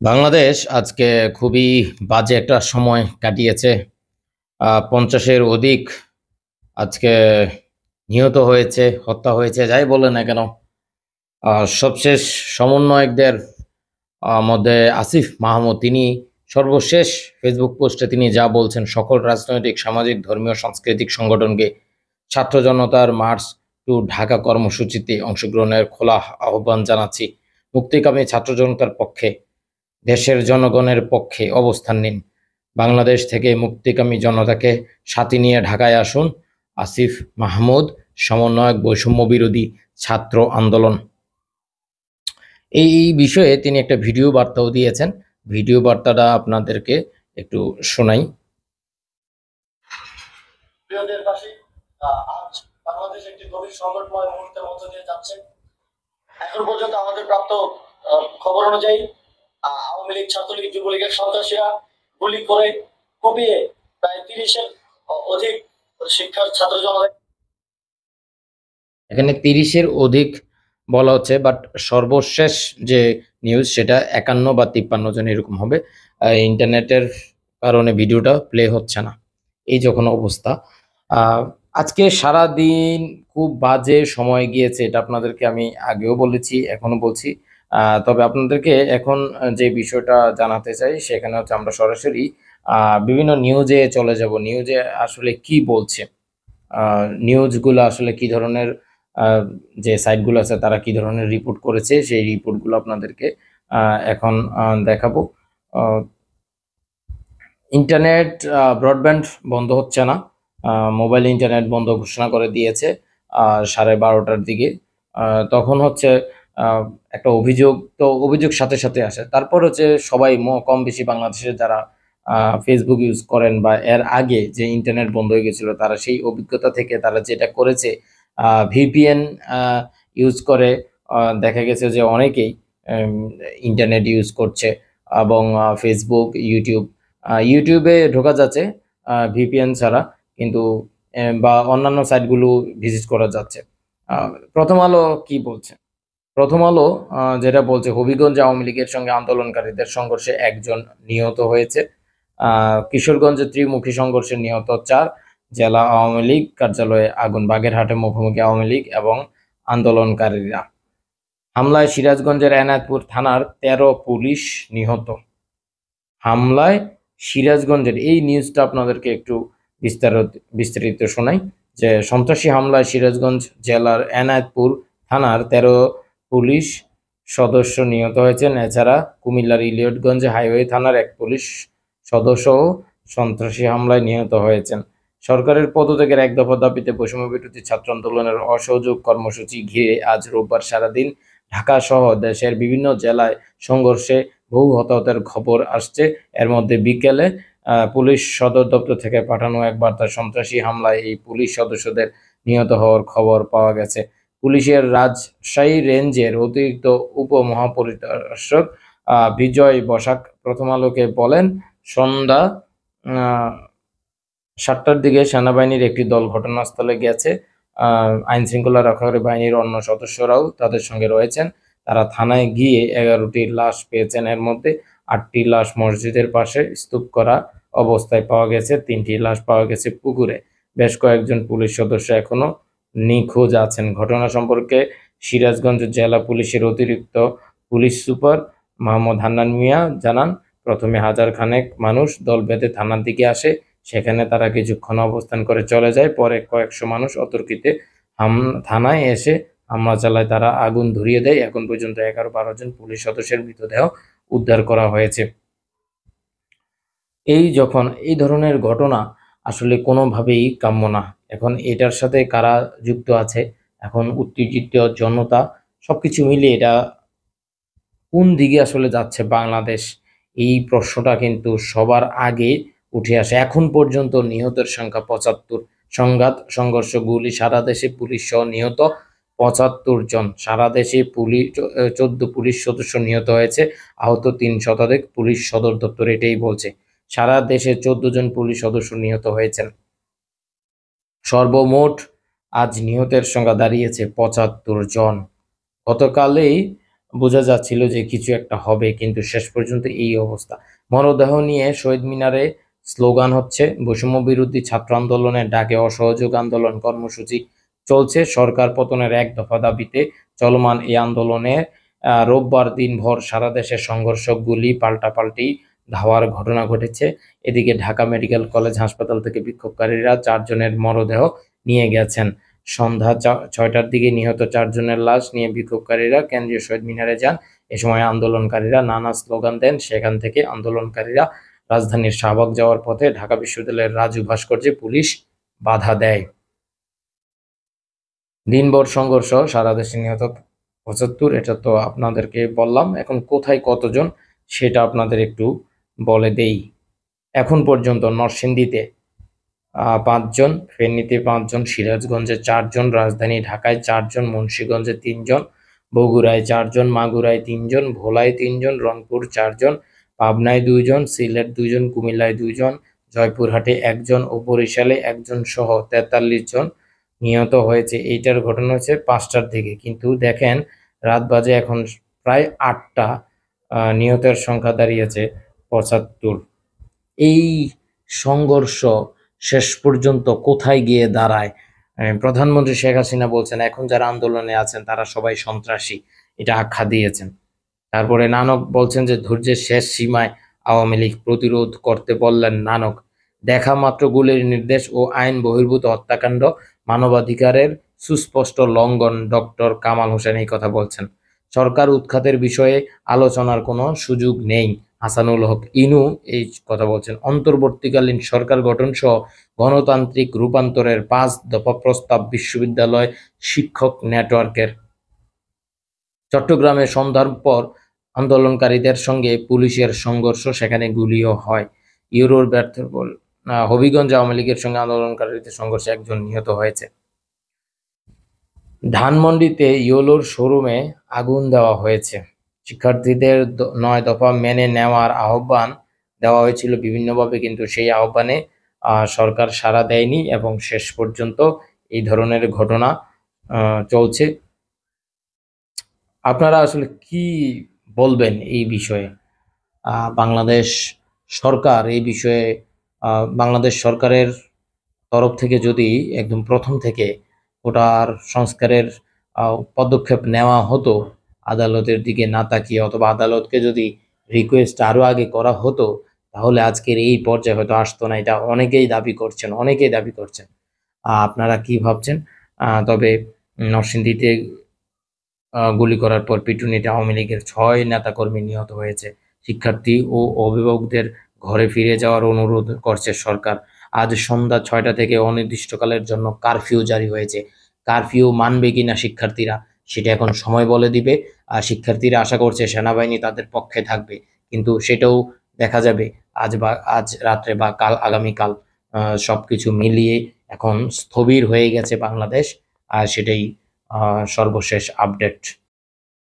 বাংলাদেশ আজকে খুবই বাজে একটা সময় কাটিয়েছে। ৫০-এর অধিক আজকে নিহত হয়েছে, হত্যা হয়েছে, যাই বলে না কেন। সবশেষ সমন্বয়কদের মধ্যে আসিফ মাহমুদ, তিনি সর্বশেষ ফেসবুক পোস্টে তিনি যা বলছেন, সকল রাজনৈতিক, সামাজিক, ধর্মীয়, সাংস্কৃতিক সংগঠনকে ছাত্র জনতার মার্চ টু ঢাকা কর্মসূচিতে অংশগ্রহণের খোলা আহ্বান জানাচ্ছি। মুক্তিকামী ছাত্র জনতার পক্ষে, দেশের জনগণের পক্ষে অবস্থান নিন। বাংলাদেশ থেকে মুক্তিকামী জনতাকে সাথে নিয়ে ঢাকায় আসুন। আসিফ মাহমুদ, সমন্বয়ক, বৈষম্য বিরোধী ছাত্র আন্দোলন। এই বিষয়ে তিনি একটা ভিডিও বার্তাও দিয়েছেন। ভিডিও বার্তাটা আপনাদেরকে একটু শোনাই। প্রিয় দেশবাসী, আজ বাংলাদেশ একটি গভীর সংকটময় মুহূর্তের মধ্য দিয়ে যাচ্ছে। এখন পর্যন্ত আমাদের প্রাপ্ত খবর অনুযায়ী আওয়ামী লীগ, ছাত্রলীগ, যুবলীগের সন্ত্রাসীরা গুলি করে কুপিয়ে প্রায় ৩০-এর অধিক শিক্ষার ছাত্র জনতা, এখানে ৩০-এর অধিক বলা হচ্ছে, বাট সর্বশেষ যে নিউজ সেটা ৫১ বা ৫৩ জন এরকম হবে। ইন্টারনেটের কারণে ভিডিওটা প্লে হচ্ছে না, এই যখন অবস্থা। আজকে সারা দিন খুব বাজে সময় গিয়েছে, এটা আপনাদেরকে আমি আগেও বলেছি, এখনো বলছি। তবে আপনাদেরকে এখন যে বিষয়টা জানাতে চাই সেখানে হচ্ছে আমরা সরাসরি বিভিন্ন নিউজে চলে যাব। নিউজে আসলে কি বলছে, নিউজগুলো আসলে কি ধরনের, যে সাইটগুলো আছে তারা কি ধরনের রিপোর্ট করেছে, সেই রিপোর্টগুলো আপনাদেরকে এখন দেখাবো। ইন্টারনেট ব্রডব্যান্ড বন্ধ হচ্ছে না, মোবাইল ইন্টারনেট বন্ধ ঘোষণা করে দিয়েছে 12:30টার দিকে। তখন হচ্ছে একটা অভিযোগ, তো অভিযোগ সাথে সাথে আসে। তারপর হচ্ছে সবাই কম বেশি বাংলাদেশের যারা ফেসবুক ইউজ করেন বা এর আগে যে ইন্টারনেট বন্ধ হয়ে গেছিল, তারা সেই অভিজ্ঞতা থেকে তারা যেটা করেছে, ভিপিএন ইউজ করে দেখা গেছে যে অনেকেই ইন্টারনেট ইউজ করছে এবং ফেসবুক, ইউটিউবে ঢোকা যাচ্ছে ভিপিএন ছাড়া, কিন্তু বা অন্যান্য সাইটগুলো ভিজিট করা যাচ্ছে। প্রথম আলো কি বলছে? প্রথম আলো যেটা বলছে, হবিগঞ্জ আওয়ামী লীগের সঙ্গে আন্দোলনকারীদের সংঘর্ষে 1 জন নিহত হয়েছে। কিশোরগঞ্জে ত্রিমুখী সংঘর্ষে নিহত 4। জেলা আওয়ামী লীগ কার্যালয়ে আগুন, বাগেরহাটে মুখোমুখি আওয়ামী লীগ এবং আন্দোলনকারীরা। হামলায় সিরাজগঞ্জের এনায়েতপুর থানার 13 পুলিশ নিহত। হামলায় সিরাজগঞ্জের, এই নিউজটা আপনাদেরকে একটু বিস্তারিত শোনাই, যে সন্ত্রাসী হামলায় সিরাজগঞ্জ জেলার এনায়েতপুর থানার 13 পুলিশ সদস্য নিহত হয়েছেন। এছাড়া কুমিল্লার ইলিয়টগঞ্জে হাইওয়ে থানার 1 পুলিশ সদস্যও সন্ত্রাসী হামলায় নিহত হয়েছেন। সরকারের পদত্যাগের 1 দফা দাবিতে বৈষম্য বিরোধী ছাত্র আন্দোলনের অসহযোগ কর্মসূচি ঘিরে আজ রোববার সারাদিন ঢাকা সহ দেশের বিভিন্ন জেলায় সংঘর্ষে বহু হতাহতের খবর আসছে। এর মধ্যে বিকেলে পুলিশ সদর দপ্তর থেকে পাঠানো এক বার্তায় সন্ত্রাসী হামলায় এই পুলিশ সদস্যদের নিহত হওয়ার খবর পাওয়া গেছে। পুলিশের রাজশাহী রেঞ্জের অতিরিক্ত উপমহাপরিদর্শক বিজয় বসাক প্রথম আলোকে বলেন, সন্ধ্যা 7টার দিকে সেনাবাহিনীর একটি দল ঘটনাস্থলে গেছে। আইন শৃঙ্খলা রক্ষাকারী বাহিনীর অন্য সদস্যরাও তাদের সঙ্গে রয়েছেন। তারা থানায় গিয়ে 11টি লাশ পেয়েছেন। এর মধ্যে 8টি লাশ মসজিদের পাশে স্তূপ করা অবস্থায় পাওয়া গেছে, 3টি লাশ পাওয়া গেছে পুকুরে। বেশ কয়েকজন পুলিশ সদস্য এখনো নিখোঁজ আছেন। ঘটনা সম্পর্কে সিরাজগঞ্জ জেলা পুলিশের অতিরিক্ত পুলিশ সুপার মোহাম্মদ হান্নান মিয়া জানান, প্রথমে 1000 খানেক মানুষ দল বেঁধে থানার দিকে আসে। সেখানে তারা কিছুক্ষণ অবস্থান করে চলে যায়। পরে কয়েকশো মানুষ অতর্কিতে থানায় এসে হামলা চালায়, তারা আগুন ধরিয়ে দেয়। এখন পর্যন্ত 11-12 জন পুলিশ সদস্যের মৃতদেহ উদ্ধার করা হয়েছে। যখন এই ধরনের ঘটনা আসলে কোনোভাবেই কাম্য না। এখন এটার সাথে কারা যুক্ত আছে, এখন উত্তেজিত জনতা, সবকিছু মিলিয়ে এটা কোন দিকে আসলে যাচ্ছে বাংলাদেশ, এই প্রশ্নটা কিন্তু সবার আগে উঠে আসে। এখন পর্যন্ত নিহতের সংখ্যা 75। সংঘাত, সংঘর্ষ, গুলি, সারা দেশে পুলিশ সহ নিহত 75 জন। সারা দেশে 14 পুলিশ সদস্য নিহত হয়েছে, আহত 3 শতাধিক। পুলিশ সদর দপ্তর এটাই বলছে, সারা দেশে 14 জন পুলিশ সদস্য নিহত হয়েছেন। সর্বমোট আজ নিহতের সংখ্যা দাঁড়িয়েছে 75 জন। গতকালই বোঝা যাচ্ছিল যে কিছু একটা হবে, কিন্তু শেষ পর্যন্ত এই অবস্থা। মরদেহ নিয়ে শহীদ মিনারে স্লোগান হচ্ছে, বৈষম্য বিরোধী ছাত্র আন্দোলনের ডাকে অসহযোগ আন্দোলন কর্মসূচি চলছে। সরকার পতনের এক দফা দাবিতে চলমান এই আন্দোলনে রোববার দিনভর সারা দেশে সংঘর্ষ, গুলি, পাল্টাপাল্টি ধাওয়ার ঘটনা ঘটেছে। এদিকে ঢাকা মেডিকেল কলেজ হাসপাতাল থেকে বিক্ষোভকারীরা 4 জনের মরদেহ নিয়ে গেছেন। সন্ধ্যা 6টার দিকে নিহত 4 জনের লাশ নিয়ে বিক্ষোভকারীরা কেন্দ্রীয় শহীদ মিনারে যান। এ সময় আন্দোলনকারীরা নানা স্লোগান দেন। সেখান থেকে আন্দোলনকারীরা রাজধানীর শাহবাগ যাওয়ার পথে ঢাকা বিশ্ববিদ্যালয়ের রাজু ভাস্কর্যে পুলিশ বাধা দেয়। দিনভর সংঘর্ষ, সারা দেশে নিহত 75, এটা তো আপনাদেরকে বললাম। এখন কোথায় কতজন সেটা আপনাদের একটু বলে দেই। এখন পর্যন্ত নরসিংদীতে 5 জন, ফেনীতে 5 জন, সিরাজগঞ্জে 4 জন, রাজধানী ঢাকায় 4 জন, মুন্সিগঞ্জে 3 জন, বগুড়ায় 4 জন, মাগুরায় 3 জন, ভোলায় 3 জন, রংপুর 4 জন, পাবনায় 2 জন, সিলেট 2 জন, কুমিল্লায় 2 জন, জয়পুরহাটে 1 জন ও বরিশালে 1 জন সহ 43 জন নিহত হয়েছে। এইটার ঘটনা হচ্ছে 5টার দিকে, কিন্তু দেখেন রাত বাজে এখন প্রায় 8টা, নিহতের সংখ্যা দাঁড়িয়েছে 75। এই সংঘর্ষ শেষ পর্যন্ত কোথায় গিয়ে দাঁড়ায়? প্রধানমন্ত্রী শেখ হাসিনা বলছেন এখন যারা আন্দোলনে আছেন তারা সবাই সন্ত্রাসী, এটা আখ্যা দিয়েছেন। তারপরে নানক বলছেন যে ধৈর্যের শেষ সীমায় আওয়ামী লীগ, প্রতিরোধ করতে বললেন নানক। দেখা মাত্র গুলির নির্দেশ ও আইন বহির্ভূত হত্যাকাণ্ড, মানবাধিকারের সুস্পষ্ট লঙ্ঘন, ডক্টর কামাল হোসেন এই কথা বলছেন। সরকার উৎখাতের বিষয়ে আলোচনার কোনো সুযোগ নেই, হাসানুল হক ইনু এই কথা বলছেন। অন্তর্বর্তীকালীন সরকার গঠন সহ গণতান্ত্রিক রূপান্তরের 5 দফা প্রস্তাব বিশ্ববিদ্যালয় শিক্ষক নেটওয়ার্কের। চট্টগ্রামে সন্ধ্যার পর আন্দোলনকারীদের সঙ্গে পুলিশের সংঘর্ষ, সেখানে গুলিও হয়। ইউরোর ব্যর্থ হবিগঞ্জ আওয়ামী লীগের সঙ্গে আন্দোলনকারীদের সংঘর্ষে 1 জন নিহত হয়েছে। ধানমন্ডিতে ইয়োলোর শোরুমে আগুন দেওয়া হয়েছে। শিক্ষার্থীদের 9 দফা মেনে নেওয়ার আহ্বান দেওয়া হয়েছিল বিভিন্নভাবে, কিন্তু সেই আহ্বানে সরকার সাড়া দেয়নি এবং শেষ পর্যন্ত এই ধরনের ঘটনা চলছে। আপনারা আসলে কি বলবেন এই বিষয়ে? বাংলাদেশ সরকার এই বিষয়ে, বাংলাদেশ সরকারের তরফ থেকে যদি একদম প্রথম থেকে ওটার সংস্কারের পদক্ষেপ নেওয়া হতো, আদালতের দিকে না তাকিয়ে, অথবা আদালতকে যদি রিকোয়েস্ট আরো আগে করা হতো, তাহলে আজকের এই পর্যায়ে হয়তো আসতো না। এটা অনেকেই দাবি করছেন। আপনারা কি ভাবছেন? তবে নরসিংদীতে গুলি করার পর পিটুনিতে আওয়ামী লীগের 6 নেতাকর্মী নিহত হয়েছে। শিক্ষার্থী ও অভিভাবকদের ঘরে ফিরে যাওয়ার অনুরোধ করছে সরকার। আজ সন্ধ্যা 6টা থেকে অনির্দিষ্টকালের জন্য কারফিউ জারি হয়েছে। কারফিউ মানবে কিনা শিক্ষার্থীরা সেটা এখন সময় বলে দিবে। আর শিক্ষার্থীরা আশা করছে সেনাবাহিনী তাদের পক্ষে থাকবে, কিন্তু সেটাও দেখা যাবে আজ রাত্রে বা আগামীকাল। সবকিছু মিলিয়ে এখন স্থবির হয়ে গেছে বাংলাদেশ, আর সেটাই সর্বশেষ আপডেট।